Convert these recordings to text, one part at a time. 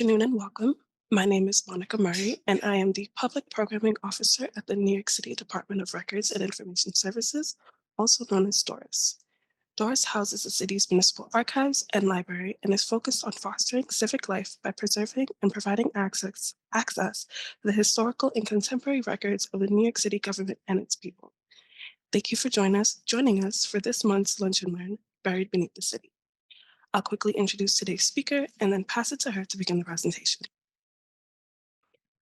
afternoon and welcome. My name is Monica Murray, and I am the Public Programming Officer at the New York City Department of Records and Information Services, also known as DORIS. DORIS houses the city's municipal archives and library and is focused on fostering civic life by preserving and providing access to the historical and contemporary records of the New York City government and its people. Thank you for joining us for this month's Lunch and Learn, Buried Beneath the City. I'll quickly introduce today's speaker and then pass it to her to begin the presentation.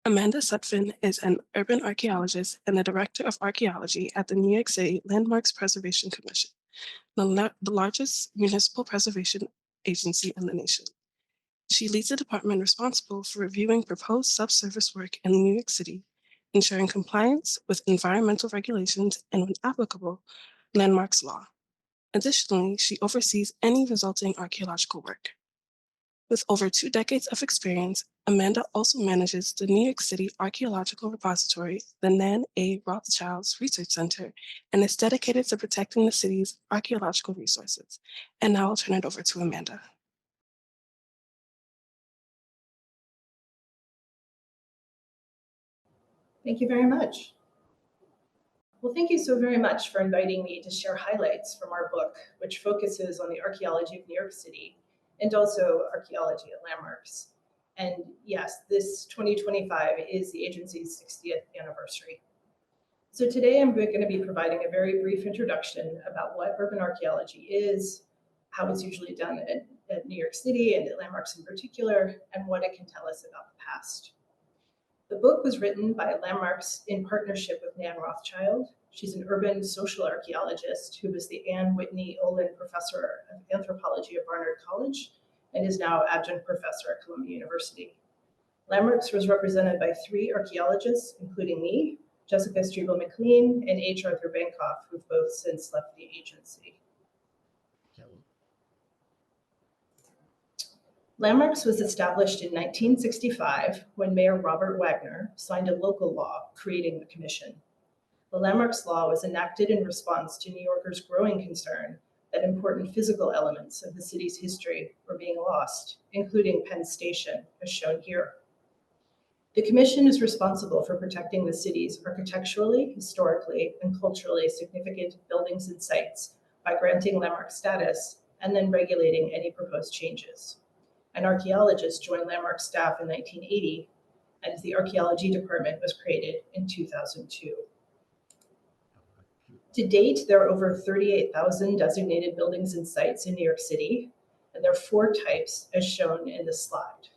Amanda Sutphin is an urban archaeologist and the Director of Archaeology at the New York City Landmarks Preservation Commission, the largest municipal preservation agency in the nation. She leads the department responsible for reviewing proposed subsurface work in New York City, ensuring compliance with environmental regulations and, when applicable, landmarks law. Additionally, she oversees any resulting archaeological work. With over 2 decades of experience, Amanda also manages the New York City Archaeological Repository, the Nan A. Rothschild's Research Center, and is dedicated to protecting the city's archaeological resources. And now I'll turn it over to Amanda. Thank you very much. Well, thank you so very much for inviting me to share highlights from our book, which focuses on the archaeology of New York City and also archaeology at landmarks. And yes, this 2025 is the agency's 60th anniversary. So today I'm going to be providing a very brief introduction about what urban archaeology is, how it's usually done at New York City and at landmarks in particular, and what it can tell us about the past. The book was written by Landmarks in partnership with Nan Rothschild. She's an urban social archaeologist who was the Anne Whitney Olin Professor of Anthropology at Barnard College and is now adjunct professor at Columbia University. Landmarks was represented by 3 archaeologists, including me, Jessica Striebel-McLean, and H. Arthur Bancroft, who've both since left the agency. Landmarks was established in 1965 when Mayor Robert Wagner signed a local law creating the commission. The Landmarks Law was enacted in response to New Yorkers' growing concern that important physical elements of the city's history were being lost, including Penn Station, as shown here. The commission is responsible for protecting the city's architecturally, historically, and culturally significant buildings and sites by granting landmark status and then regulating any proposed changes. An archaeologist joined landmark staff in 1980, and the archaeology department was created in 2002. To date, there are over 38,000 designated buildings and sites in New York City, and there are 4 types as shown in this slide.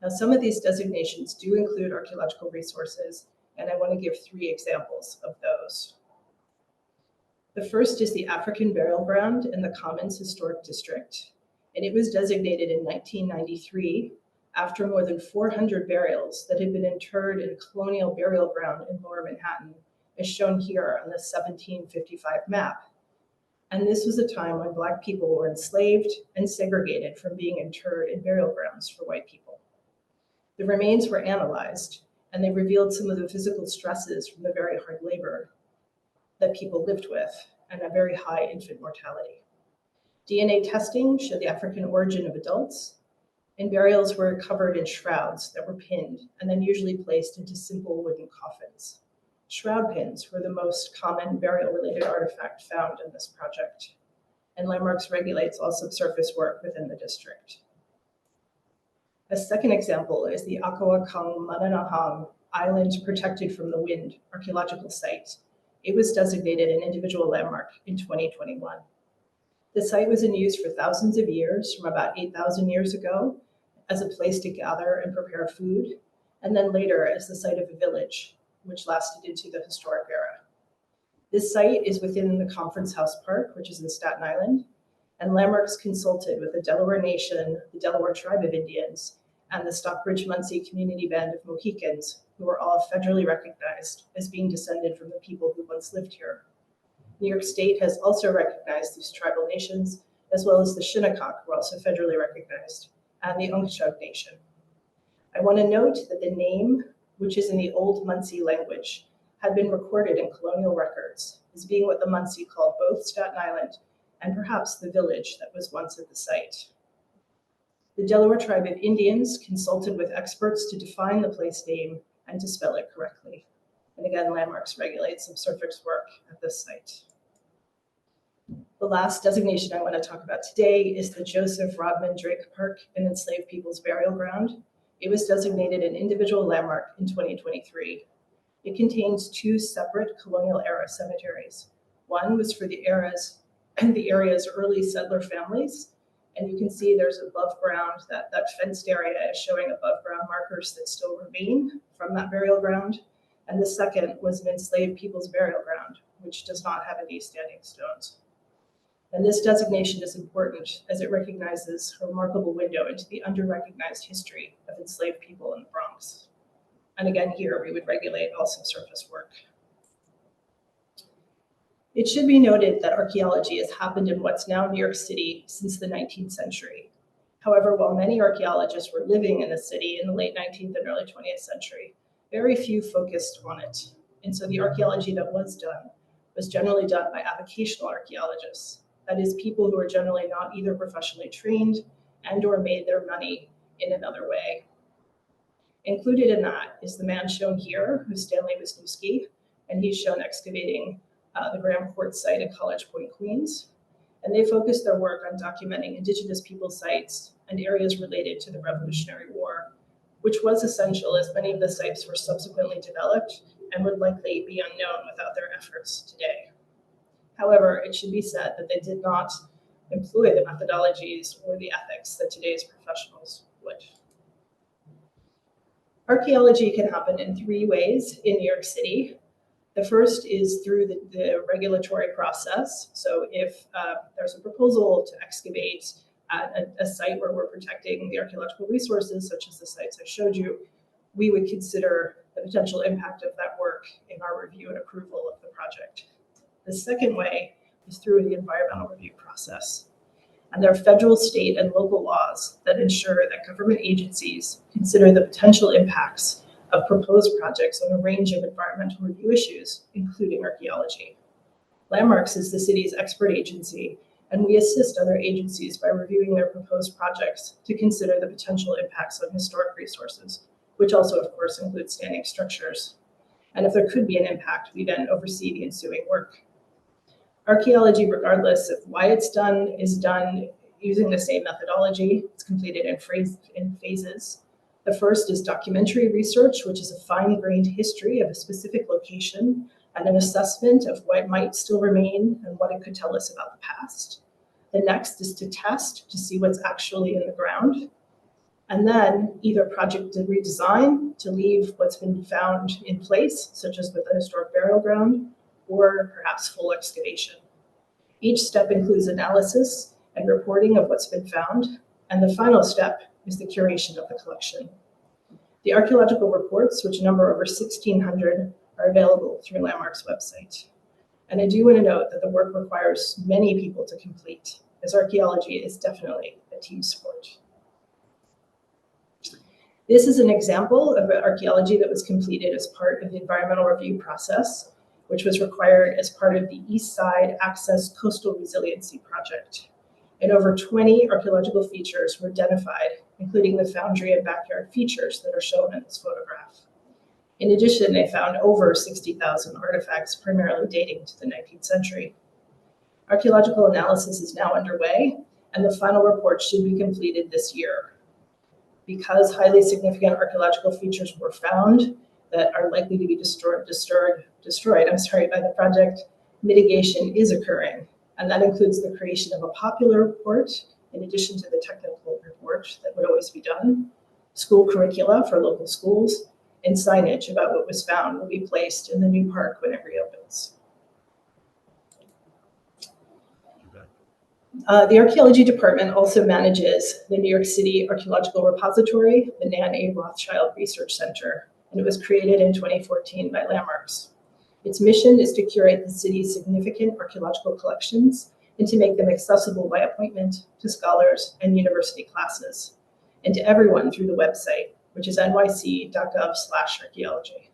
Now, some of these designations do include archaeological resources, and I want to give 3 examples of those. The first is the African Burial Ground in the Commons Historic District, and it was designated in 1993 after more than 400 burials that had been interred in a colonial burial ground in Lower Manhattan, as shown here on the 1755 map. And this was a time when Black people were enslaved and segregated from being interred in burial grounds for white people. The remains were analyzed, and they revealed some of the physical stresses from the very hard labor that people lived with and a very high infant mortality. DNA testing showed the African origin of adults, and burials were covered in shrouds that were pinned and then usually placed into simple wooden coffins. Shroud pins were the most common burial-related artifact found in this project, and Landmarks regulates all subsurface work within the district. A second example is the Akawakang Mananahang Island Protected from the Wind archaeological site. It was designated an individual landmark in 2021. The site was in use for thousands of years, from about 8,000 years ago, as a place to gather and prepare food, and then later as the site of a village, which lasted into the historic era. This site is within the Conference House Park, which is in Staten Island, and Landmarks consulted with the Delaware Nation, the Delaware Tribe of Indians, and the Stockbridge-Munsee Community Band of Mohicans, who were all federally recognized as being descended from the people who once lived here. New York State has also recognized these tribal nations, as well as the Shinnecock, who are also federally recognized, and the Ungchug Nation. I want to note that the name, which is in the Old Munsee language, had been recorded in colonial records as being what the Munsee called both Staten Island and perhaps the village that was once at the site. The Delaware tribe of Indians consulted with experts to define the place name and to spell it correctly. And again, Landmarks regulates subsurface work at this site. The last designation I want to talk about today is the Joseph Rodman Drake Park and Enslaved Peoples Burial Ground. It was designated an individual landmark in 2023. It contains two separate colonial era cemeteries. One was for the area's early settler families. And you can see there's above ground, that fenced area is showing above ground markers that still remain from that burial ground. And the second was an enslaved people's burial ground, which does not have any standing stones. And this designation is important as it recognizes a remarkable window into the under-recognized history of enslaved people in the Bronx. And again, here we would regulate all subsurface work. It should be noted that archaeology has happened in what's now New York City since the 19th century. However, while many archaeologists were living in the city in the late 19th and early 20th century, very few focused on it. And so the archaeology that was generally done by avocational archaeologists. That is, people who are generally not either professionally trained and or made their money in another way. Included in that is the man shown here, who's Stanley Wisniewski, and he's shown excavating the Graham Court site in College Point, Queens. And they focused their work on documenting Indigenous people sites and areas related to the Revolutionary War, which was essential as many of the sites were subsequently developed and would likely be unknown without their efforts today. However, it should be said that they did not employ the methodologies or the ethics that today's professionals would. Archaeology can happen in three ways in New York City. The first is through the regulatory process. So if there's a proposal to excavate at a site where we're protecting the archaeological resources, such as the sites I showed you, we would consider the potential impact of that work in our review and approval of the project. The second way is through the environmental review process. And there are federal, state, and local laws that ensure that government agencies consider the potential impacts of proposed projects on a range of environmental review issues, including archaeology. Landmarks is the city's expert agency, and we assist other agencies by reviewing their proposed projects to consider the potential impacts on historic resources, which also, of course, includes standing structures. And if there could be an impact, we then oversee the ensuing work. Archaeology, regardless of why it's done, is done using the same methodology. It's completed in phases. The first is documentary research, which is a fine-grained history of a specific location and an assessment of what might still remain and what it could tell us about the past. The next is to test to see what's actually in the ground. And then either project to redesign to leave what's been found in place, such as with the historic burial ground, or perhaps full excavation. Each step includes analysis and reporting of what's been found, and the final step is the curation of the collection. The archaeological reports, which number over 1,600, are available through Landmarks' website. And I do want to note that the work requires many people to complete, as archaeology is definitely a team sport. This is an example of archaeology that was completed as part of the environmental review process, which was required as part of the East Side Access Coastal Resiliency Project. And over 20 archaeological features were identified, including the foundry and backyard features that are shown in this photograph. In addition, they found over 60,000 artifacts, primarily dating to the 19th century. Archaeological analysis is now underway, and the final report should be completed this year. Because highly significant archaeological features were found that are likely to be destroyed by the project, mitigation is occurring. And that includes the creation of a popular report, in addition to the technical report that would always be done, school curricula for local schools, and signage about what was found will be placed in the new park when it reopens. The Archaeology Department also manages the New York City Archaeological Repository, the Nan A. Rothschild Research Center, and it was created in 2014 by Landmarks. Its mission is to curate the city's significant archaeological collections and to make them accessible by appointment to scholars and university classes, and to everyone through the website, which is nyc.gov/archaeology.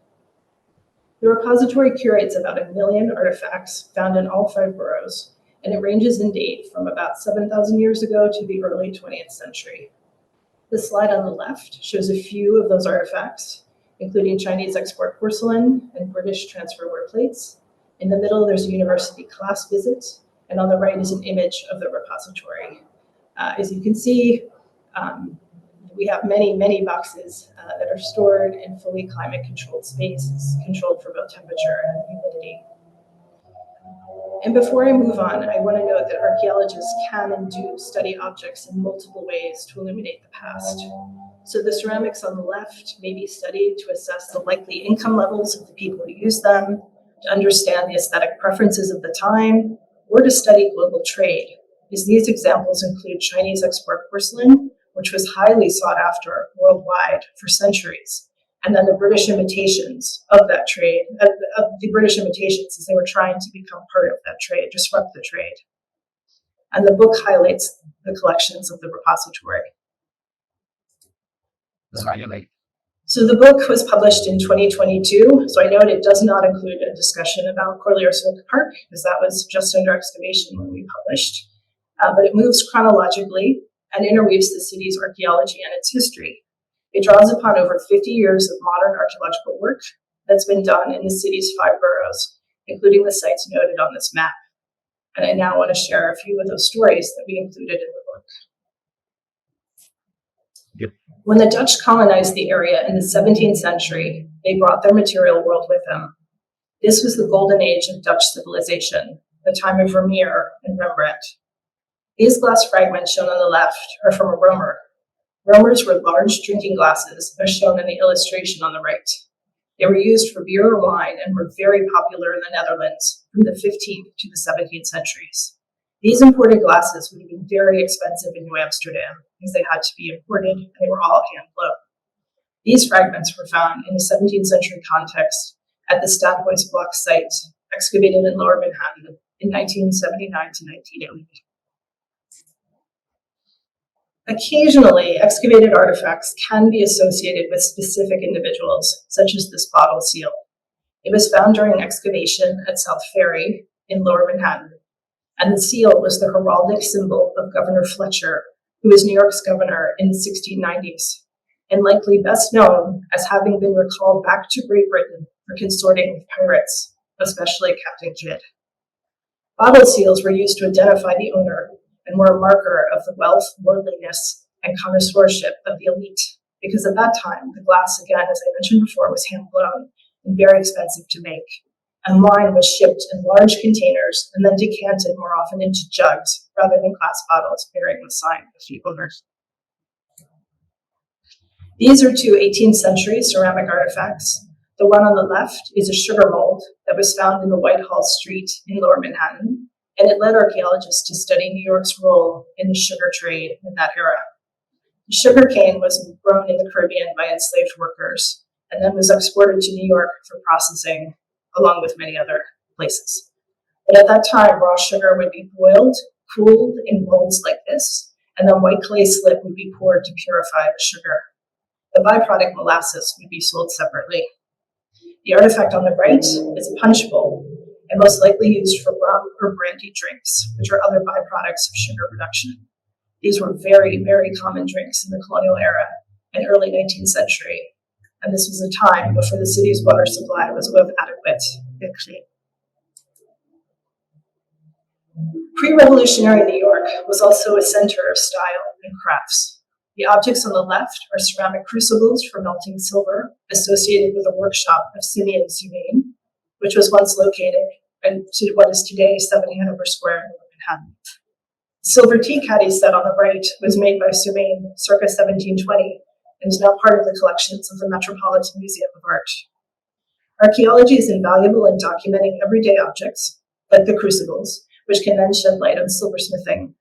The repository curates about 1 million artifacts found in all 5 boroughs, and it ranges in date from about 7,000 years ago to the early 20th century. The slide on the left shows a few of those artifacts, including Chinese export porcelain and British transferware plates. In the middle, there's a university class visit, and on the right is an image of the repository. As you can see, we have many, many boxes that are stored in fully climate-controlled spaces, controlled for both temperature and humidity. And before I move on, I want to note that archaeologists can and do study objects in multiple ways to illuminate the past. So the ceramics on the left may be studied to assess the likely income levels of the people who use them, to understand the aesthetic preferences of the time, or to study global trade, because these examples include Chinese export porcelain, which was highly sought after worldwide for centuries, and then the British imitations of that trade, of the British imitations as they were trying to become part of that trade, disrupt the trade. And the book highlights the collections of the repository. So the book was published in 2022, so I note it does not include a discussion about Corlears Oak Park, because that was just under excavation when we published. But it moves chronologically and interweaves the city's archaeology and its history. It draws upon over 50 years of modern archaeological work that's been done in the city's 5 boroughs, including the sites noted on this map. And I now want to share a few of those stories that we included in the book. Yep. When the Dutch colonized the area in the 17th century, they brought their material world with them. This was the golden age of Dutch civilization, the time of Vermeer and Rembrandt. These glass fragments shown on the left are from a romer. Romers were large drinking glasses, as shown in the illustration on the right. They were used for beer or wine and were very popular in the Netherlands from the 15th to the 17th centuries. These imported glasses would have been very expensive in New Amsterdam because they had to be imported and they were all hand-blown. These fragments were found in a 17th century context at the Stadhuisblok site, excavated in Lower Manhattan in 1979 to 1980. Occasionally, excavated artifacts can be associated with specific individuals, such as this bottle seal. It was found during excavation at South Ferry in Lower Manhattan, and the seal was the heraldic symbol of Governor Fletcher, who was New York's governor in the 1690s, and likely best known as having been recalled back to Great Britain for consorting with pirates, especially Captain Kidd. Bottle seals were used to identify the owner and were a marker of the wealth, lordliness, and connoisseurship of the elite, because at that time, the glass, again, as I mentioned before, was hand-blown and very expensive to make. And wine was shipped in large containers and then decanted more often into jugs rather than glass bottles bearing the sign of the owners. These are 2 18th century ceramic artifacts. The one on the left is a sugar mold that was found in the Whitehall Street in Lower Manhattan, and it led archaeologists to study New York's role in the sugar trade in that era. Sugar cane was grown in the Caribbean by enslaved workers and then was exported to New York for processing, along with many other places. But at that time, raw sugar would be boiled, cooled in molds like this, and then white clay slip would be poured to purify the sugar. The byproduct molasses would be sold separately. The artifact on the right is a punch bowl, and most likely used for rum or brandy drinks, which are other byproducts of sugar production. These were very, very common drinks in the colonial era and early 19th century, and this was a time before the city's water supply was both adequate and clean. Pre-revolutionary New York was also a center of style and crafts. The objects on the left are ceramic crucibles for melting silver associated with a workshop of Simeon Sutphin, which was once located in what is today 7 Hanover Square in Manhattan. The silver tea caddy set on the right was made by Sutphin circa 1720 and is now part of the collections of the Metropolitan Museum of Art. Archaeology is invaluable in documenting everyday objects, like the crucibles, which can then shed light on silversmithing.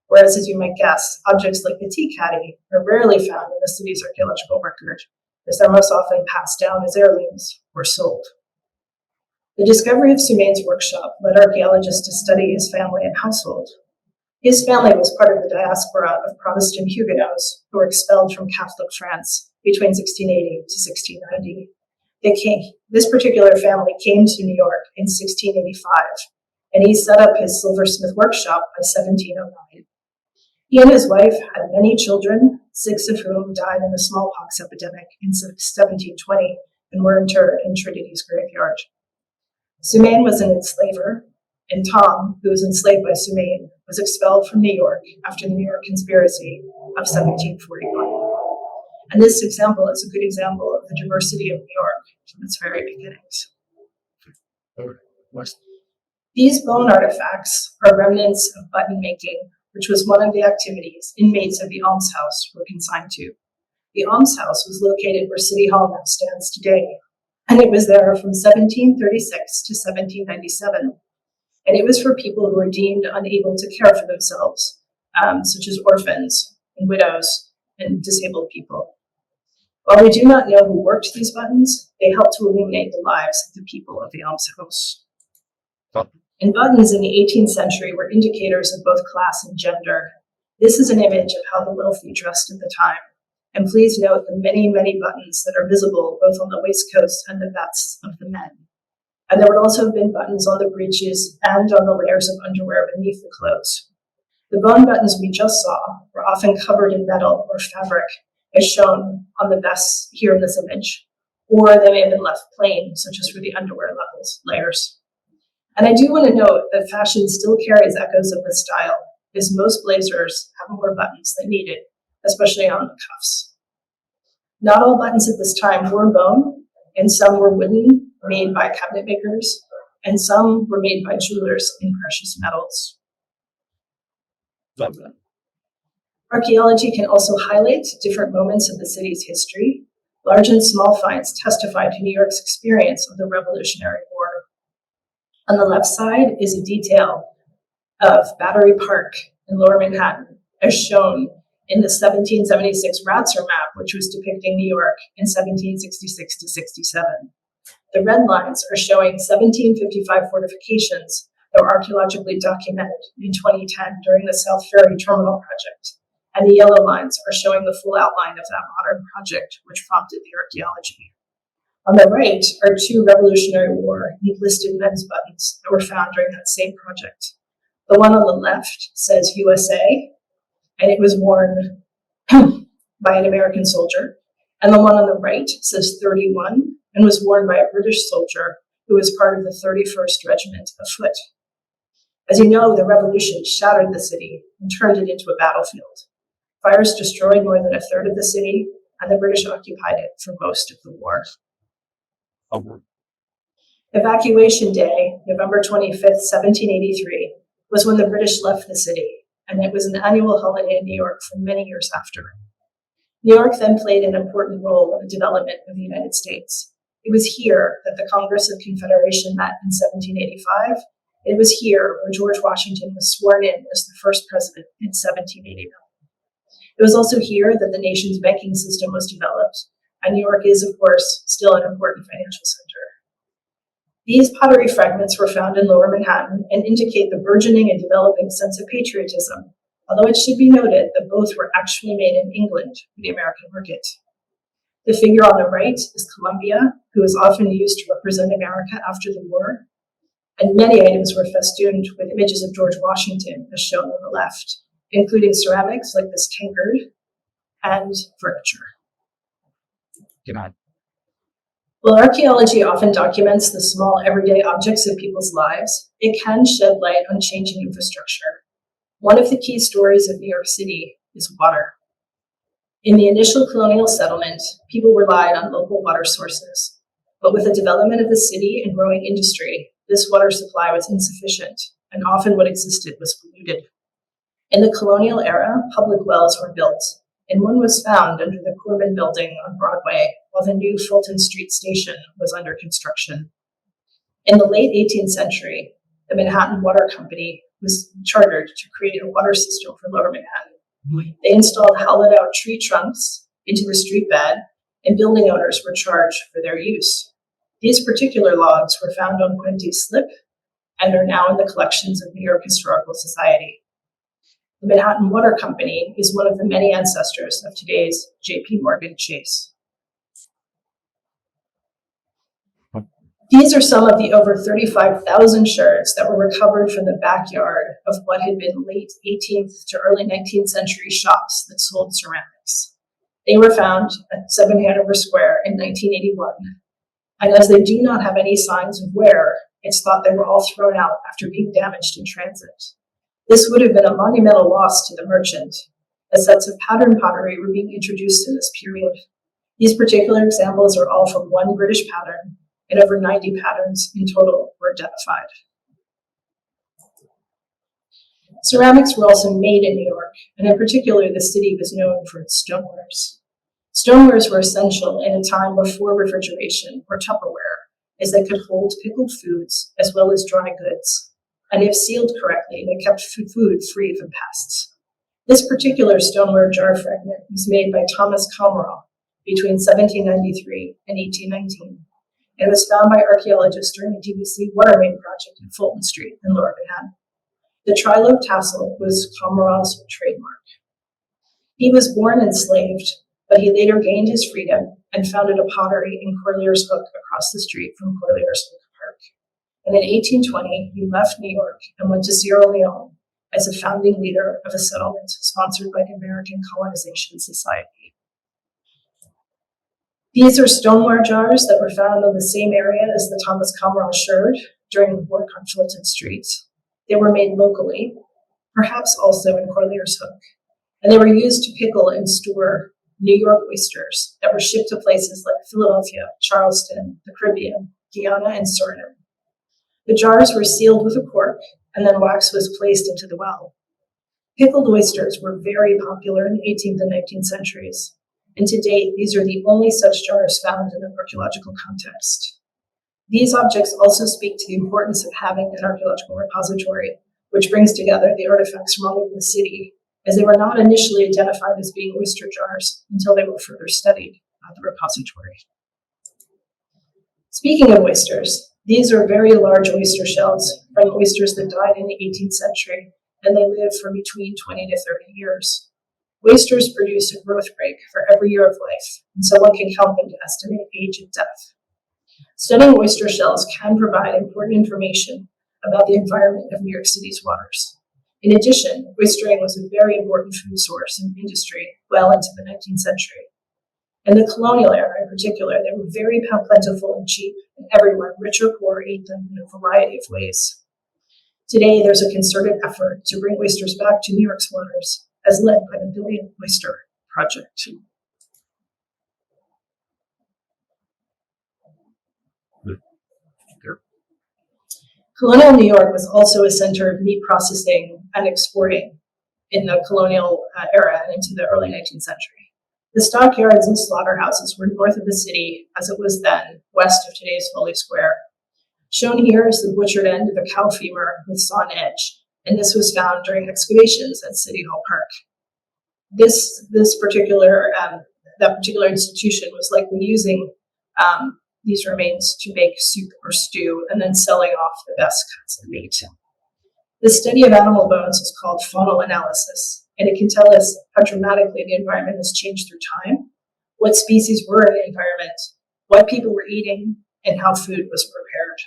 Whereas, as you might guess, objects like the tea caddy are rarely found in the city's archaeological record, as they're most often passed down as heirlooms or sold. The discovery of Sutphin's workshop led archaeologists to study his family and household. His family was part of the diaspora of Protestant Huguenots who were expelled from Catholic France between 1680 to 1690. This particular family came to New York in 1685, and he set up his silversmith workshop by 1709. He and his wife had many children 6 of whom died in the smallpox epidemic in 1720 and were interred in Trinity's graveyard. Sumain was an enslaver, and Tom, who was enslaved by Sumain, was expelled from New York after the New York Conspiracy of 1741. And this example is a good example of the diversity of New York from its very beginnings. These bone artifacts are remnants of button making, which was one of the activities inmates of the almshouse were consigned to. The almshouse was located where City Hall now stands today, and it was there from 1736 to 1797. And it was for people who were deemed unable to care for themselves, such as orphans and widows and disabled people. While we do not know who worked these buttons, they helped to illuminate the lives of the people of the almshouse. And buttons in the 18th century were indicators of both class and gender. This is an image of how the wealthy dressed at the time. And please note the many, many buttons that are visible both on the waistcoats and the vests of the men. And there would also have been buttons on the breeches and on the layers of underwear beneath the clothes. The bone buttons we just saw were often covered in metal or fabric, as shown on the vests here in this image, or they may have been left plain, such as for the underwear layers. And I do want to note that fashion still carries echoes of this style, as most blazers have more buttons than needed, especially on the cuffs. Not all buttons at this time were bone, and some were wooden, made by cabinet makers, and some were made by jewelers in precious metals. Archaeology can also highlight different moments of the city's history. Large and small finds testify to New York's experience of the Revolutionary War. On the left side is a detail of Battery Park in Lower Manhattan, as shown in the 1776 Ratzer map, which was depicting New York in 1766 to 67. The red lines are showing 1755 fortifications that were archaeologically documented in 2010 during the South Ferry Terminal project. And the yellow lines are showing the full outline of that modern project, which prompted the archaeology. On the right are 2 Revolutionary War enlisted men's buttons that were found during that same project. The one on the left says USA, and it was worn by an American soldier. And the one on the right says 31 and was worn by a British soldier who was part of the 31st Regiment of Foot. As you know, the revolution shattered the city and turned it into a battlefield. Fires destroyed more than a third of the city, and the British occupied it for most of the war. Evacuation Day, November 25th, 1783, was when the British left the city, and it was an annual holiday in New York for many years after. New York then played an important role in the development of the United States. It was here that the Congress of Confederation met in 1785. It was here where George Washington was sworn in as the first president in 1789. It was also here that the nation's banking system was developed, and New York is, of course, still an important financial center. These pottery fragments were found in Lower Manhattan and indicate the burgeoning and developing sense of patriotism, although it should be noted that both were actually made in England for the American market. The figure on the right is Columbia, who was often used to represent America after the war, and many items were festooned with images of George Washington, as shown on the left, including ceramics like this tankard and furniture. While archaeology often documents the small everyday objects of people's lives, it can shed light on changing infrastructure. One of the key stories of New York City is water. In the initial colonial settlement, people relied on local water sources, but with the development of the city and growing industry, this water supply was insufficient, and often what existed was polluted. In the colonial era, public wells were built, and one was found under the Corbin Building on Broadway, while the new Fulton Street Station was under construction. In the late 18th century, the Manhattan Water Company was chartered to create a water system for Lower Manhattan. They installed hollowed-out tree trunks into the street bed, and building owners were charged for their use. These particular logs were found on Quinty's Slip and are now in the collections of New York Historical Society. The Manhattan Water Company is one of the many ancestors of today's J.P. Morgan Chase. These are some of the over 35,000 shards that were recovered from the backyard of what had been late 18th to early 19th century shops that sold ceramics. They were found at 7 Hanover Square in 1981, and as they do not have any signs of wear, it's thought they were all thrown out after being damaged in transit. This would have been a monumental loss to the merchant, as sets of pattern pottery were being introduced in this period. These particular examples are all from one British pattern, and over 90 patterns in total were identified. Ceramics were also made in New York, and in particular, the city was known for its stonewares. Stonewares were essential in a time before refrigeration or Tupperware, as they could hold pickled foods as well as dry goods, and if sealed correctly, they kept food free from pests. This particular stoneware jar fragment was made by Thomas Commeral between 1793 and 1819, and was found by archaeologists during the DVC water main project in Fulton Street in Lower Manhattan. The tri-lobe tassel was Commeral's trademark. He was born enslaved, but he later gained his freedom and founded a pottery in Corlear's Hook across the street from Corlear's Hook Park. And in 1820, he left New York and went to Sierra Leone as a founding leader of a settlement sponsored by the American Colonization Society. These are stoneware jars that were found in the same area as the Thomas Commeral sherd during the war conflict in streets. They were made locally, perhaps also in Corlear's Hook, and they were used to pickle and store New York oysters that were shipped to places like Philadelphia, Charleston, the Caribbean, Guyana, and Suriname. The jars were sealed with a cork, and then wax was placed into the well. Pickled oysters were very popular in the 18th and 19th centuries, and to date, these are the only such jars found in an archaeological context. These objects also speak to the importance of having an archaeological repository, which brings together the artifacts from all over the city, as they were not initially identified as being oyster jars until they were further studied at the repository. Speaking of oysters, these are very large oyster shells from oysters that died in the 18th century, and they live for between 20 to 30 years. Oysters produce a growth rate for every year of life, and so one can count them to estimate age and death. Studying oyster shells can provide important information about the environment of New York City's waters. In addition, oystering was a very important food source and industry well into the 19th century. In the colonial era in particular, they were very plentiful and cheap, and everyone, rich or poor, ate them in a variety of ways. Today, there's a concerted effort to bring oysters back to New York's waters, as led by the Billion Oyster Project. Colonial New York was also a center of meat processing and exporting in the colonial era and into the early 19th century. The stockyards and slaughterhouses were north of the city, as it was then, west of today's Foley Square. Shown here is the butchered end of a cow femur with sawn edge, and this was found during excavations at City Hall Park. That particular institution was likely using these remains to make soup or stew and then selling off the best cuts of meat. The study of animal bones is called faunal analysis, and it can tell us how dramatically the environment has changed through time, what species were in the environment, what people were eating, and how food was prepared.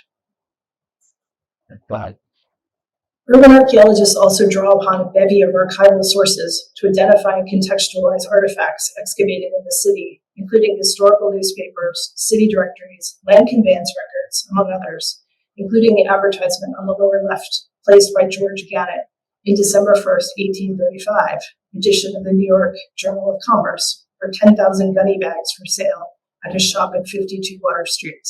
Urban archaeologists also draw upon a bevy of archival sources to identify and contextualize artifacts excavated in the city, including historical newspapers, city directories, land conveyance records, among others, including the advertisement on the lower left placed by George Gannett in December 1st, 1835, edition of the New York Journal of Commerce, for 10,000 gunny bags for sale at his shop at 52 Water Street.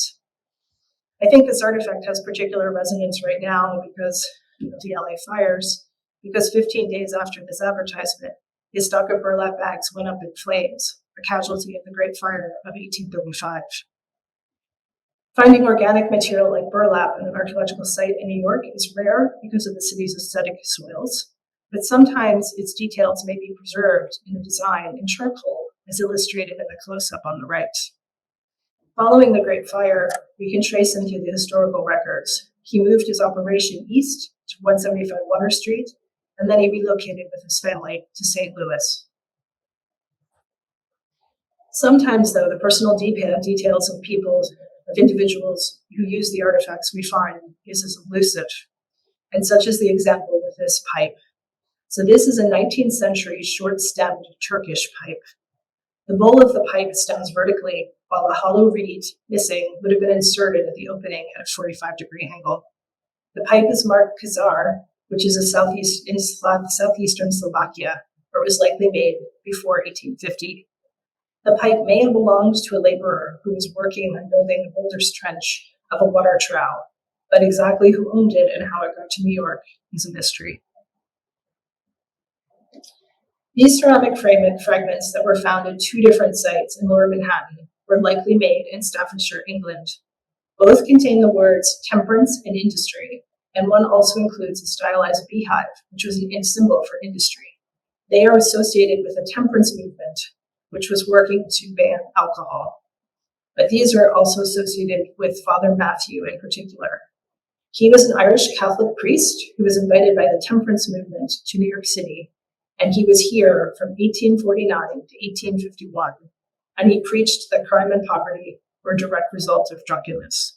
I think this artifact has particular resonance right now because of the LA fires, because 15 days after this advertisement, his stock of burlap bags went up in flames, a casualty of the Great Fire of 1835. Finding organic material like burlap in an archaeological site in New York is rare because of the city's aesthetic soils, but sometimes its details may be preserved in the design in charcoal, as illustrated in the close-up on the right. Following the Great Fire, we can trace him through the historical records. He moved his operation east to 175 Water Street, and then he relocated with his family to St. Louis. Sometimes, though, the personal details of individuals who use the artifacts we find is as elusive, and such is the example with this pipe. So this is a 19th century short-stemmed Turkish pipe. The bowl of the pipe stands vertically, while a hollow reed, missing, would have been inserted at the opening at a 45-degree angle. The pipe is marked Kazar, which is in southeastern Slovakia, where it was likely made before 1850. The pipe may have belonged to a laborer who was working on building a boulder's trench of a water trough, but exactly who owned it and how it got to New York is a mystery. These ceramic fragments that were found at 2 different sites in Lower Manhattan were likely made in Staffordshire, England. Both contain the words temperance and industry, and one also includes a stylized beehive, which was a symbol for industry. They are associated with the temperance movement, which was working to ban alcohol. But these are also associated with Father Matthew in particular. He was an Irish Catholic priest who was invited by the temperance movement to New York City, and he was here from 1849 to 1851, and he preached that crime and poverty were a direct result of drunkenness.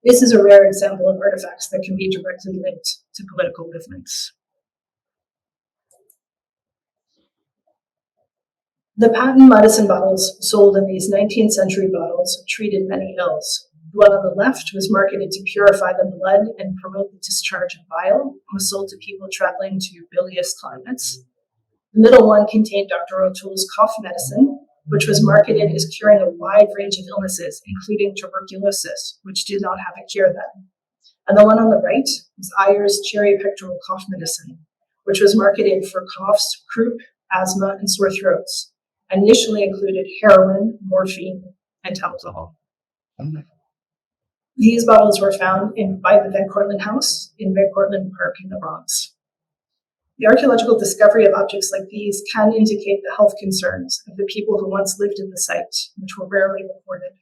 This is a rare example of artifacts that can be directly linked to political movements. The patent medicine bottles sold in these 19th century bottles treated many ills. The one on the left was marketed to purify the blood and promote the discharge of bile and was sold to people traveling to bilious climates. The middle one contained Dr. O'Toole's cough medicine, which was marketed as curing a wide range of illnesses, including tuberculosis, which did not have a cure then. And the one on the right was Ayer's cherry pectoral cough medicine, which was marketed for coughs, croup, asthma, and sore throats, and initially included heroin, morphine, and alcohol. These bottles were found by the Van Cortlandt House in Van Cortlandt Park in the Bronx. The archaeological discovery of objects like these can indicate the health concerns of the people who once lived at the site, which were rarely reported.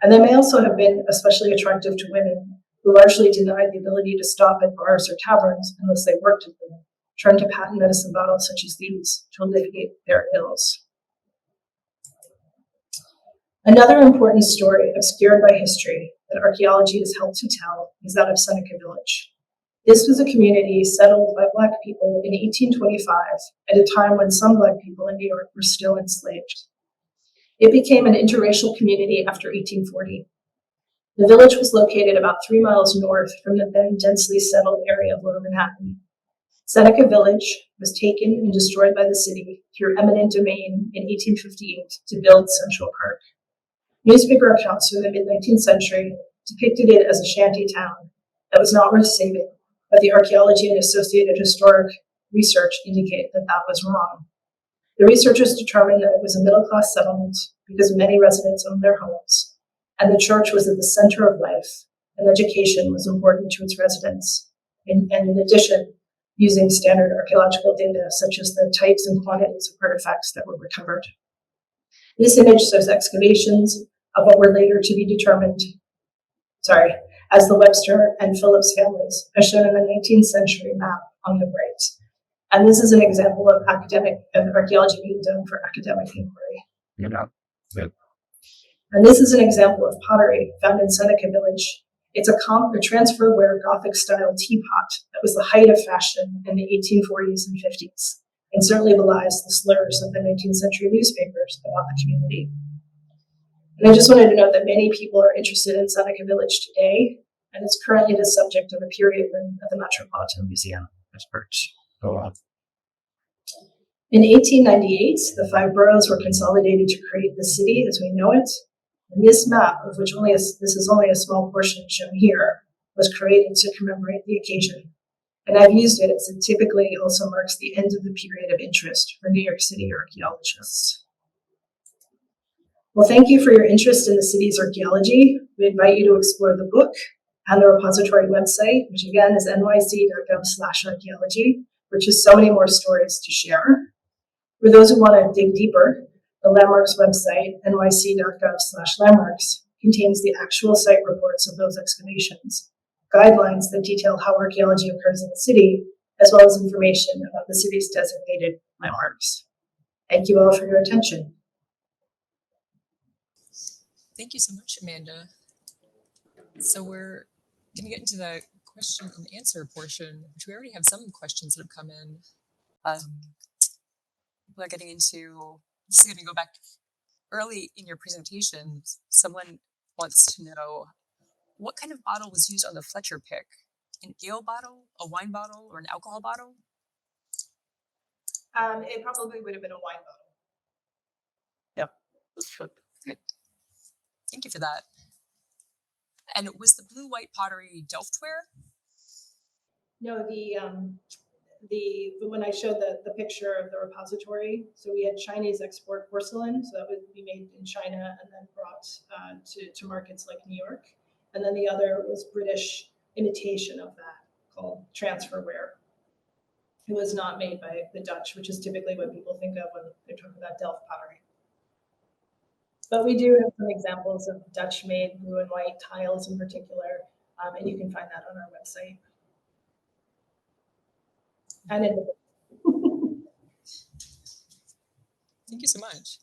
And they may also have been especially attractive to women who largely denied the ability to stop at bars or taverns unless they worked at them, turned to patent medicine bottles such as these to alleviate their ills. Another important story obscured by history that archaeology has helped to tell is that of Seneca Village. This was a community settled by Black people in 1825 at a time when some Black people in New York were still enslaved. It became an interracial community after 1840. The village was located about 3 miles north from the then densely settled area of Lower Manhattan. Seneca Village was taken and destroyed by the city through eminent domain in 1858 to build Central Park. Newspaper accounts from the mid-19th century depicted it as a shanty town that was not worth saving, but the archaeology and associated historic research indicate that that was wrong. The researchers determined that it was a middle-class settlement because many residents owned their homes, and the church was at the center of life, and education was important to its residents. And in addition, using standard archaeological data such as the types and quantities of artifacts that were recovered. This image shows excavations of what were later to be determined, as the Webster and Phillips families, as shown in the 19th century map on the right. And this is an example of archaeology being done for academic inquiry. And this is an example of pottery found in Seneca Village. It's a transfer-ware Gothic-style teapot that was the height of fashion in the 1840s and 50s, and certainly belies the slurs of the 19th century newspapers about the community. And I just wanted to note that many people are interested in Seneca Village today, and it's currently the subject of a period room at the Metropolitan Museum at Birch. In 1898, the 5 boroughs were consolidated to create the city as we know it. And this map, of which this is only a small portion shown here, was created to commemorate the occasion. And I've used it as it typically also marks the end of the period of interest for New York City archaeologists. Well, thank you for your interest in the city's archaeology. We invite you to explore the book and the repository website, which again is nyc.gov/archaeology, which has so many more stories to share. For those who want to dig deeper, the Landmarks website, nyc.gov/landmarks, contains the actual site reports of those excavations, guidelines that detail how archaeology occurs in the city, as well as information about the city's designated landmarks. Thank you all for your attention. Thank you so much, Amanda. So we're going to get into the question and answer portion, which we already have some questions that have come in. People are getting into this is going to go back early in your presentation. Someone wants to know what kind of bottle was used on the Fletcher pick? An ale bottle, a wine bottle, or an alcohol bottle? It probably would have been a wine bottle. Good. Thank you for that. And was the blue-white pottery Delftware? No, when I showed the picture of the repository, so we had Chinese export porcelain, so that would be made in China and then brought to markets like New York. And then the other was British imitation of that called transferware. It was not made by the Dutch, which is typically what people think of when they talk about Delft pottery. But we do have some examples of Dutch-made blue and white tiles in particular, and you can find that on our website. And in the Thank you so much.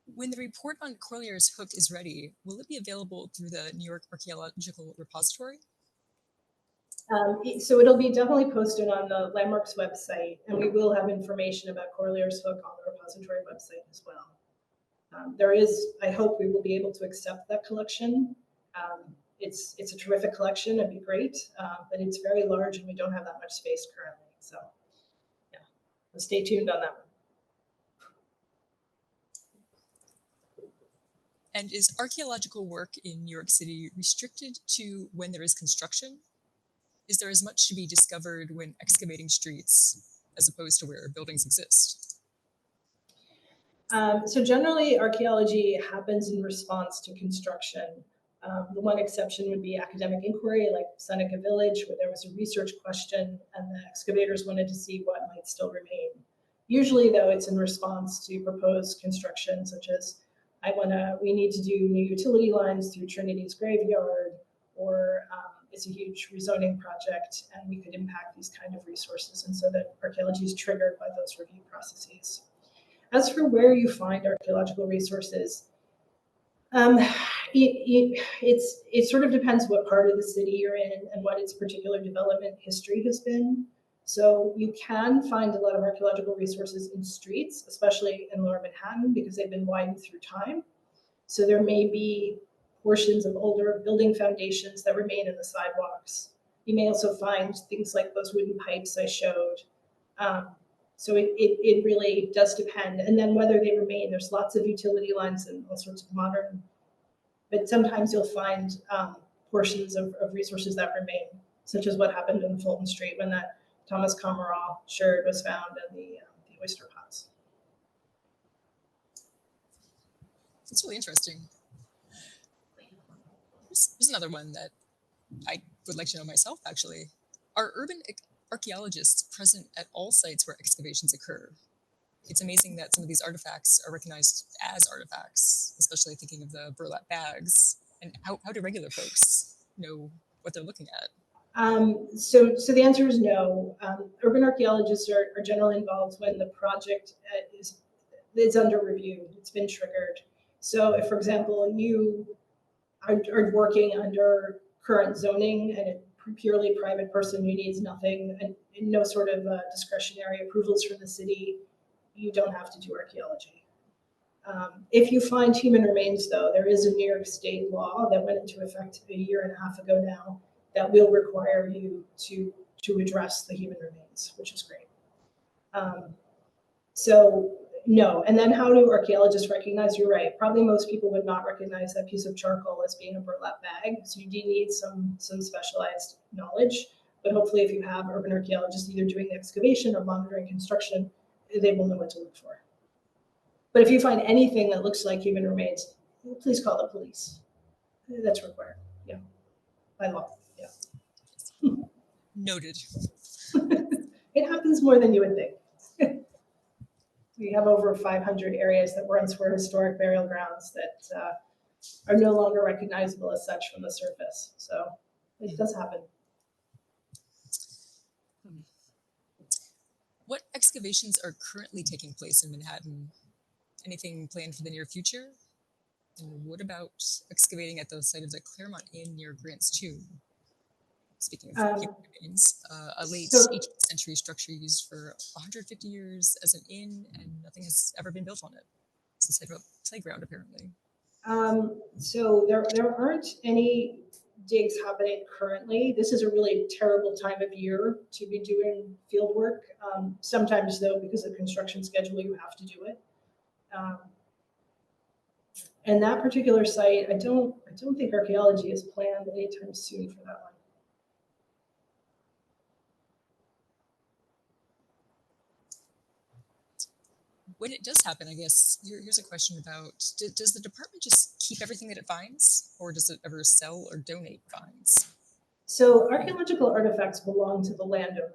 When the report on Corlear's Hook is ready, will it be available through the New York Archaeological Repository? So it'll be definitely posted on the Landmarks website, and we will have information about Corlear's Hook on the repository website as well. I hope we will be able to accept that collection. It's a terrific collection, it'd be great, but it's very large and we don't have that much space currently. So yeah, so stay tuned on that one. And is archaeological work in New York City restricted to when there is construction? Is there as much to be discovered when excavating streets as opposed to where buildings exist? So generally, archaeology happens in response to construction. The one exception would be academic inquiry, like Seneca Village, where there was a research question and the excavators wanted to see what might still remain. Usually, though, it's in response to proposed construction, such as we need to do new utility lines through Trinity's graveyard, or it's a huge rezoning project and we could impact these kind of resources. And so that archaeology is triggered by those review processes. As for where you find archaeological resources, it sort of depends what part of the city you're in and what its particular development history has been. So you can find a lot of archaeological resources in streets, especially in Lower Manhattan, because they've been widened through time. So there may be portions of older building foundations that remain in the sidewalks. You may also find things like those wooden pipes I showed. So it really does depend. And then whether they remain, there's lots of utility lines and all sorts of modern, but sometimes you'll find portions of resources that remain, such as what happened in Fulton Street when that Thomas Comerall sherd was found in the oyster pots. It's really interesting. Here's another one that I would like to know myself, actually. Are urban archaeologists present at all sites where excavations occur? It's amazing that some of these artifacts are recognized as artifacts, especially thinking of the burlap bags. And how do regular folks know what they're looking at? So the answer is no. Urban archaeologists are generally involved when the project is under review. It's been triggered. So if, for example, you are working under current zoning and a purely private person who needs nothing and no sort of discretionary approvals from the city, you don't have to do archaeology. If you find human remains, though, there is a New York State law that went into effect a year and a half ago now that will require you to address the human remains, which is great. So no, and then how do archaeologists recognize? You're right, probably most people would not recognize that piece of charcoal as being a burlap bag, so you do need some specialized knowledge, but hopefully if you have urban archaeologists either doing the excavation or monitoring construction, they will know what to look for. But if you find anything that looks like human remains, please call the police. That's required, yeah, by law, yeah. Noted. It happens more than you would think. We have over 500 areas that once were historic burial grounds that are no longer recognizable as such from the surface. So it does happen. What excavations are currently taking place in Manhattan? Anything planned for the near future? And what about excavating at the site of the Claremont Inn near Grant's Tomb? Speaking of Um, human remains, a late so 18th century structure used for 150 years as an inn, and nothing has ever been built on it. It's a type of playground, apparently. so there aren't any digs happening currently. This is a really terrible time of year to be doing field work. Sometimes though, because of construction schedule, you have to do it. Um, and that particular site, I don't think archaeology is planned anytime soon for that one. When it does happen, I guess, here's a question about, does the department just keep everything that it finds, or does it ever sell or donate finds? So archaeological artifacts belong to the landowner.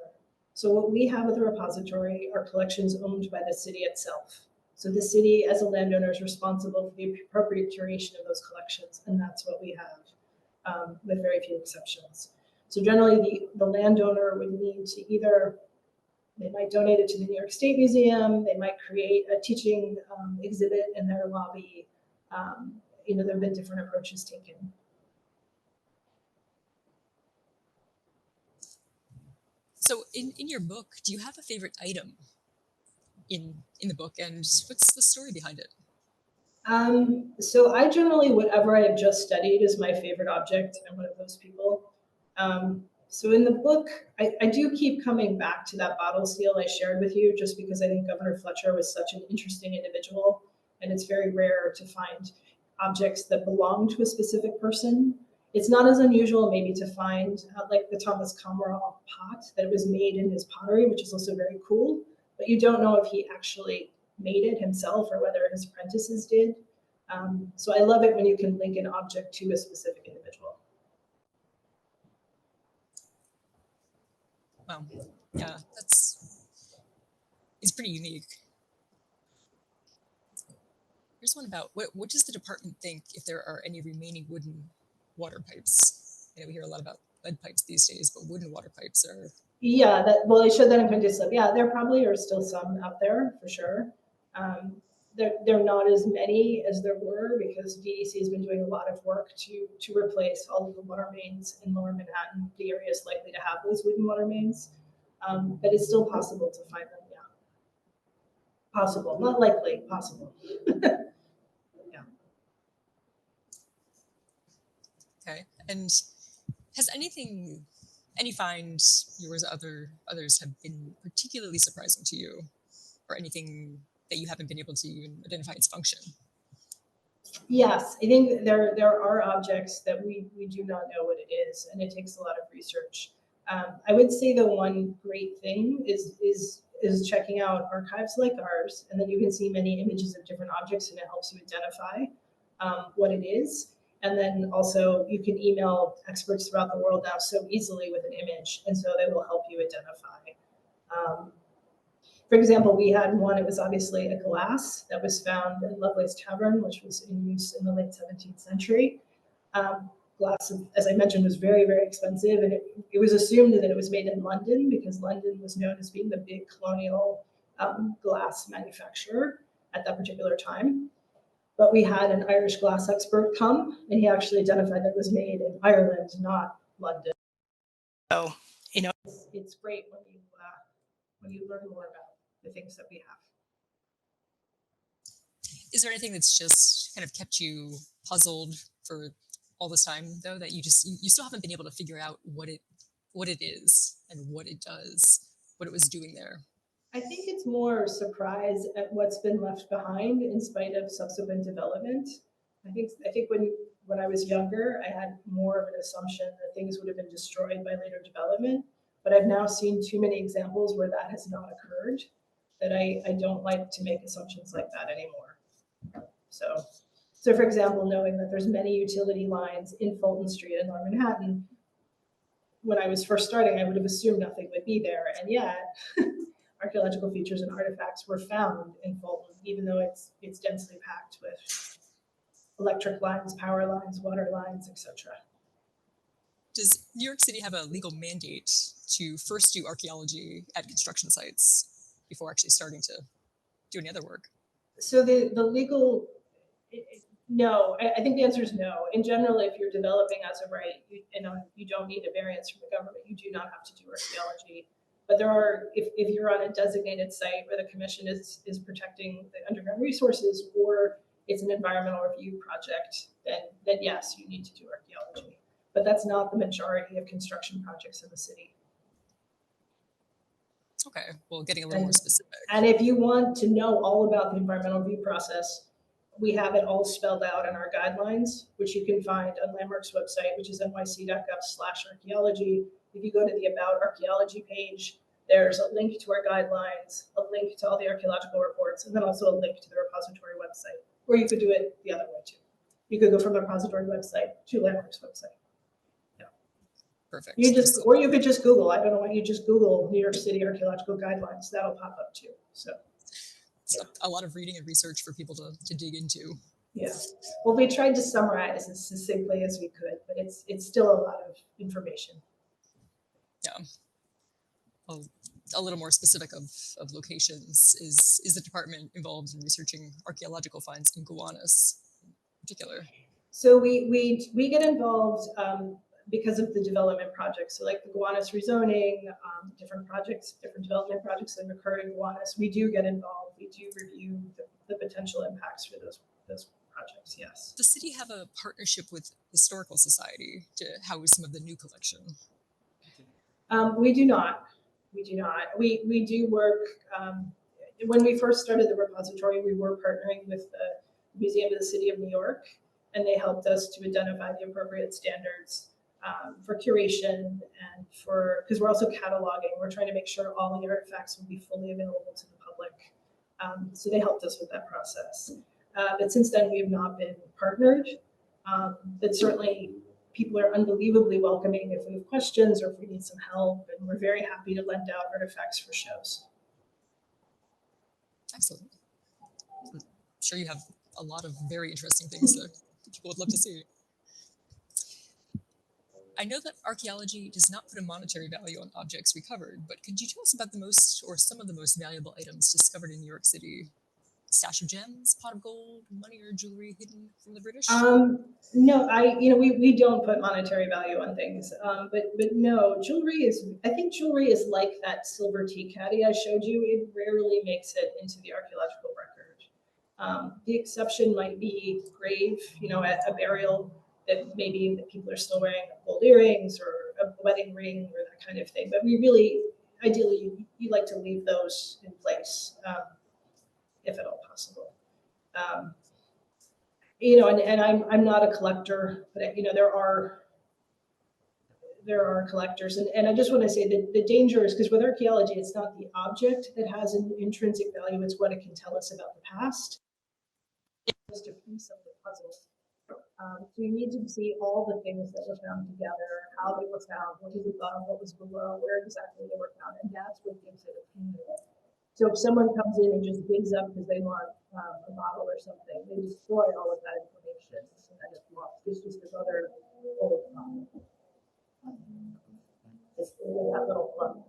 So what we have at the repository are collections owned by the city itself. So the city as a landowner is responsible for the appropriate curation of those collections, and that's what we have, with very few exceptions. So generally the landowner would need to either, they might donate it to the New York State Museum, they might create a teaching exhibit in their lobby. There have been different approaches taken. So in your book, do you have a favorite item in the book, and what's the story behind it? So I generally, whatever I have just studied is my favorite object. I'm one of those people. So in the book, I do keep coming back to that bottle seal I shared with you, just because I think Governor Fletcher was such an interesting individual, and it's very rare to find objects that belong to a specific person. It's not as unusual maybe to find like the Thomas Commerall pot that was made in his pottery, which is also very cool, but you don't know if he actually made it himself or whether his apprentices did. So I love it when you can link an object to a specific individual. Wow, yeah, it's pretty unique. Here's one about, what does the department think if there are any remaining wooden water pipes? We hear a lot about lead pipes these days, but wooden water pipes are... Yeah, well, I showed that in Quintessence. Yeah, there probably are still some out there for sure. They're not as many as there were because DEC has been doing a lot of work to replace all of the water mains in Lower Manhattan. The area is likely to have those wooden water mains, but it's still possible to find them. Yeah, possible, not likely, possible. Yeah. Okay, and has any find yours or others have been particularly surprising to you, or anything that you haven't been able to even identify its function? Yes, I think there are objects that we do not know what it is, and it takes a lot of research. I would say the one great thing is checking out archives like ours, and then you can see many images of different objects, and it helps you identify what it is. And then also you can email experts throughout the world now so easily with an image, and so they will help you identify. For example, we had one, it was obviously a glass that was found in Lovelace Tavern, which was in use in the late 17th century. Glass, as I mentioned, was very, very expensive, and it was assumed that it was made in London because London was known as being the big colonial glass manufacturer at that particular time. But we had an Irish glass expert come, and he actually identified that it was made in Ireland, not London. So, it's great when you learn more about the things that we have. Is there anything that's just kind of kept you puzzled for all this time, though, that you still haven't been able to figure out what it is and what it does, what it was doing there? I think it's more surprise at what's been left behind in spite of subsequent development. I think when I was younger, I had more of an assumption that things would have been destroyed by later development, but I've now seen too many examples where that has not occurred that I don't like to make assumptions like that anymore. So for example, knowing that there's many utility lines in Fulton Street in Lower Manhattan, when I was first starting, I would have assumed nothing would be there, and yet archaeological features and artifacts were found in Fulton, even though it's densely packed with electric lines, power lines, water lines, etc. Does New York City have a legal mandate to first do archaeology at construction sites before actually starting to do any other work? So the legal, No, I think the answer is no. In general, if you're developing as a right, you don't need a variance from the government. You do not have to do archaeology. But there are, if you're on a designated site where the commission is protecting the underground resources, or it's an environmental review project, then yes, you need to do archaeology. But that's not the majority of construction projects in the city. Okay, well, getting a little more specific. And if you want to know all about the environmental review process, we have it all spelled out in our guidelines, which you can find on Landmarks website, which is nyc.gov/archaeology. If you go to the About Archaeology page, there's a link to our guidelines, a link to all the archaeological reports, and then also a link to the repository website. Or you could do it the other way too. You could go from the repository website to Landmarks website. Perfect. Or you could just Google. I don't know why you just Google New York City archaeological guidelines. That'll pop up too. So it's a lot of reading and research for people to dig into. Yeah. Well, we tried to summarize as succinctly as we could, but it's still a lot of information. Yeah. Well, a little more specific of locations, is the department involved in researching archaeological finds in Gowanus in particular? So we get involved because of the development projects. So like the Gowanus rezoning, different development projects that occur in Gowanus, we do get involved. We do review the potential impacts for those projects, yes. Does the city have a partnership with Historical Society to house some of the new collection? We do not. We do not. We do work, when we first started the repository, we were partnering with the Museum of the City of New York, and they helped us to identify the appropriate standards for curation and because we're also cataloging. We're trying to make sure all the artifacts will be fully available to the public. So they helped us with that process. But since then, we have not been partnered. But certainly, people are unbelievably welcoming if we have questions or if we need some help, and we're very happy to lend out artifacts for shows. Excellent. I'm sure you have a lot of very interesting things that people would love to see. I know that archaeology does not put a monetary value on objects recovered, but could you tell us about the most or some of the most valuable items discovered in New York City? Stash of gems, pot of gold, money or jewelry hidden from the British? No, we don't put monetary value on things, but no, I think jewelry is like that silver tea caddy I showed you. It rarely makes it into the archaeological record. The exception might be grave, a burial that maybe the people are still wearing gold earrings or a wedding ring or that kind of thing. But we really, ideally, you like to leave those in place. If at all possible. And I'm not a collector, but there are collectors, and I just want to say that the danger is because with archaeology, it's not the object that has an intrinsic value; it's what it can tell us about the past. It's just a piece of the puzzle. So you need to see all the things that were found together, how they were found, what was above, what was below, where exactly they were found, and that's what gives it a meaning. So if someone comes in and just digs up because they want a bottle or something, they destroy all of that information, and then it's lost. It's just this other old just that little clump.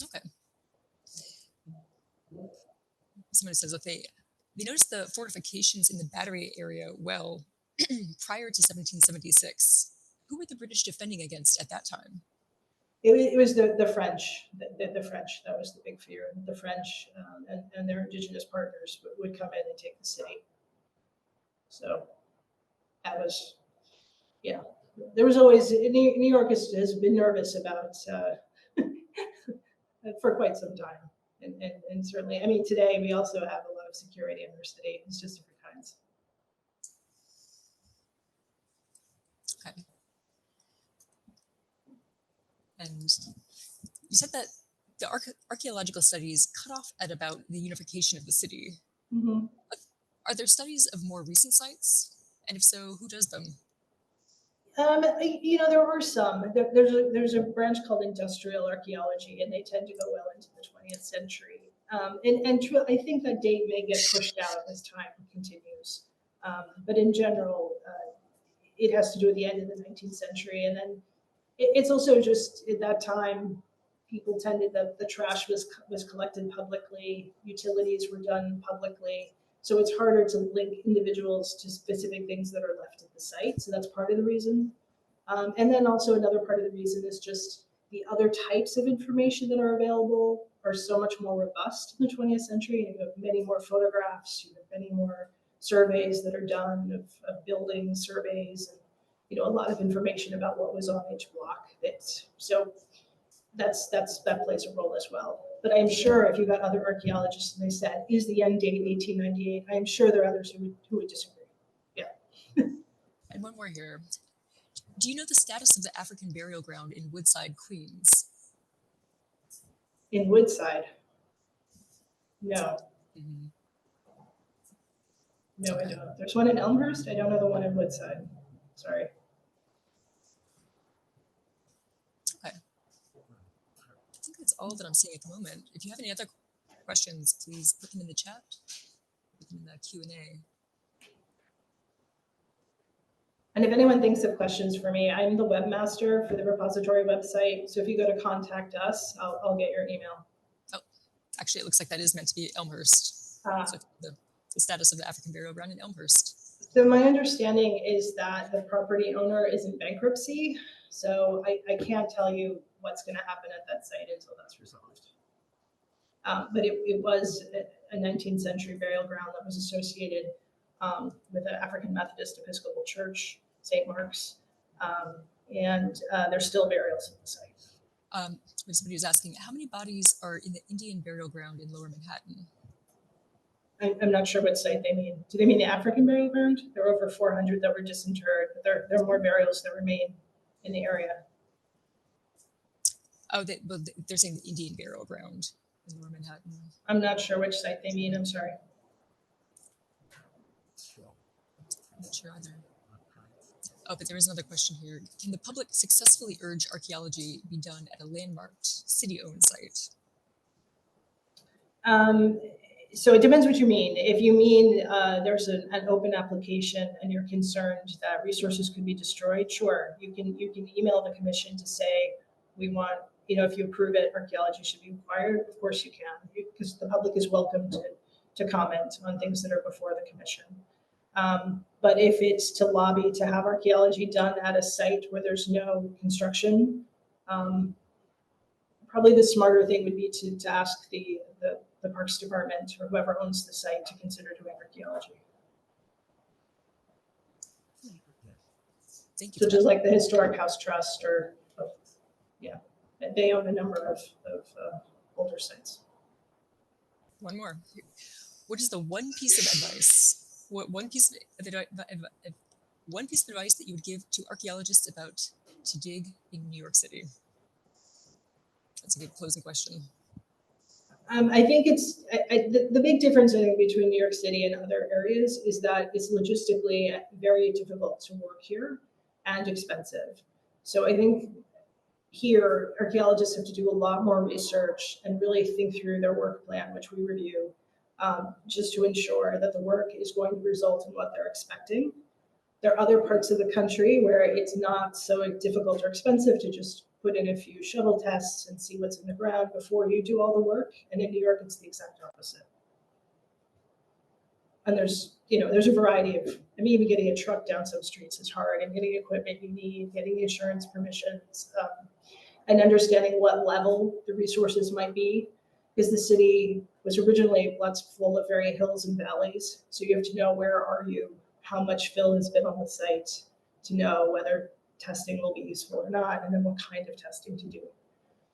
Okay. Someone says that they noticed the fortifications in the Battery area well prior to 1776. Who were the British defending against at that time? It was the French. The French. That was the big fear. The French and their indigenous partners would come in and take the city. So that was, yeah. There was always New York has been nervous about for quite some time, and certainly, I mean, today we also have a lot of security in our city. It's just different kinds. Okay. And you said that the archaeological studies cut off at about the unification of the city. Mm-hmm. Are there studies of more recent sites? And if so, who does them? There are some. There's a branch called industrial archaeology, and they tend to go well into the 20th century. I think that date may get pushed out as time continues. But in general, it has to do with the end of the 19th century, and then it's also just at that time, people tended that the trash was collected publicly, utilities were done publicly. So it's harder to link individuals to specific things that are left at the site. So that's part of the reason. And then also another part of the reason is just the other types of information that are available are so much more robust in the 20th century. You have many more photographs, you have many more surveys that are done of building surveys, and a lot of information about what was on each block. So that plays a role as well. But I'm sure if you got other archaeologists and they said, is the end date 1898? I'm sure there are others who would disagree. Yeah. And one more here. Do you know the status of the African burial ground in Woodside, Queens? In Woodside? No. Mm-hmm. No, I don't. There's one in Elmhurst. I don't know the one in Woodside. Sorry. Okay. I think that's all that I'm seeing at the moment. If you have any other questions, please put them in the chat, put them in the Q&A. And if anyone thinks of questions for me, I'm the webmaster for the repository website. So if you go to contact us, I'll get your email. Oh, actually, it looks like that is meant to be Elmhurst. So the status of the African burial ground in Elmhurst. So my understanding is that the property owner is in bankruptcy. So I can't tell you what's going to happen at that site until that's resolved. But it was a 19th century burial ground that was associated with the African Methodist Episcopal Church, St. Mark's, and there's still burials at the site. Somebody was asking, how many bodies are in the Indian burial ground in Lower Manhattan? I'm not sure what site they mean. Do they mean the African burial ground? There are over 400 that were disinterred, but there are more burials that remain in the area. Oh, they're saying the Indian burial ground in Lower Manhattan. I'm not sure which site they mean. I'm sorry. I'm not sure either. Oh, but there is another question here. Can the public successfully urge archaeology be done at a landmarked city-owned site? So it depends what you mean. If you mean there's an open application and you're concerned that resources could be destroyed, sure, you can email the commission to say we want, if you approve it, archaeology should be required. Of course you can, because the public is welcome to comment on things that are before the commission. But if it's to lobby to have archaeology done at a site where there's no construction, probably the smarter thing would be to ask the Parks Department or whoever owns the site to consider doing archaeology. Thank you. So just like the Historic House Trust they own a number of older sites. One more. What is the one piece of advice? One piece of advice that you would give to archaeologists about to dig in New York City? That's a good closing question. I think the big difference I think between New York City and other areas is that it's logistically very difficult to work here and expensive. So I think here archaeologists have to do a lot more research and really think through their work plan, which we review, just to ensure that the work is going to result in what they're expecting. There are other parts of the country where it's not so difficult or expensive to just put in a few shuttle tests and see what's in the ground before you do all the work. And in New York, it's the exact opposite. And there's a variety of, even getting a truck down some streets is hard, and getting equipment you need, getting insurance permissions, and understanding what level the resources might be. Because the city was originally full of very hills and valleys. So you have to know where are you, how much fill has been on the site to know whether testing will be useful or not, and then what kind of testing to do.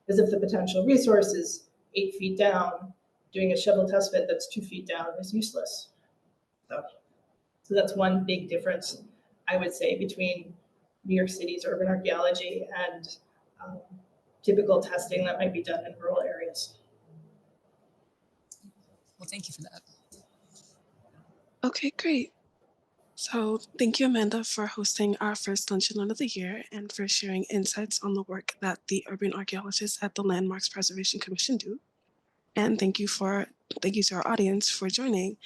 Because if the potential resource is 8 feet down, doing a shovel test bed that's 2 feet down is useless. So that's one big difference, I would say, between New York City's urban archaeology and typical testing that might be done in rural areas. Well, thank you for that. Okay, great. So thank you, Amanda, for hosting our first Lunch and Learn of the year and for sharing insights on the work that the urban archaeologists at the Landmarks Preservation Commission do. And thank you to our audience for joining.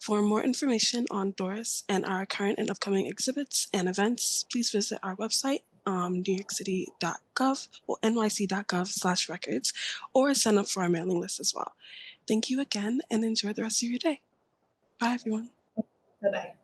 For more information on Doris and our current and upcoming exhibits and events, please visit our website, newyorkcity.gov or nyc.gov/records, or sign up for our mailing list as well. Thank you again and enjoy the rest of your day. Bye, everyone. Bye-bye.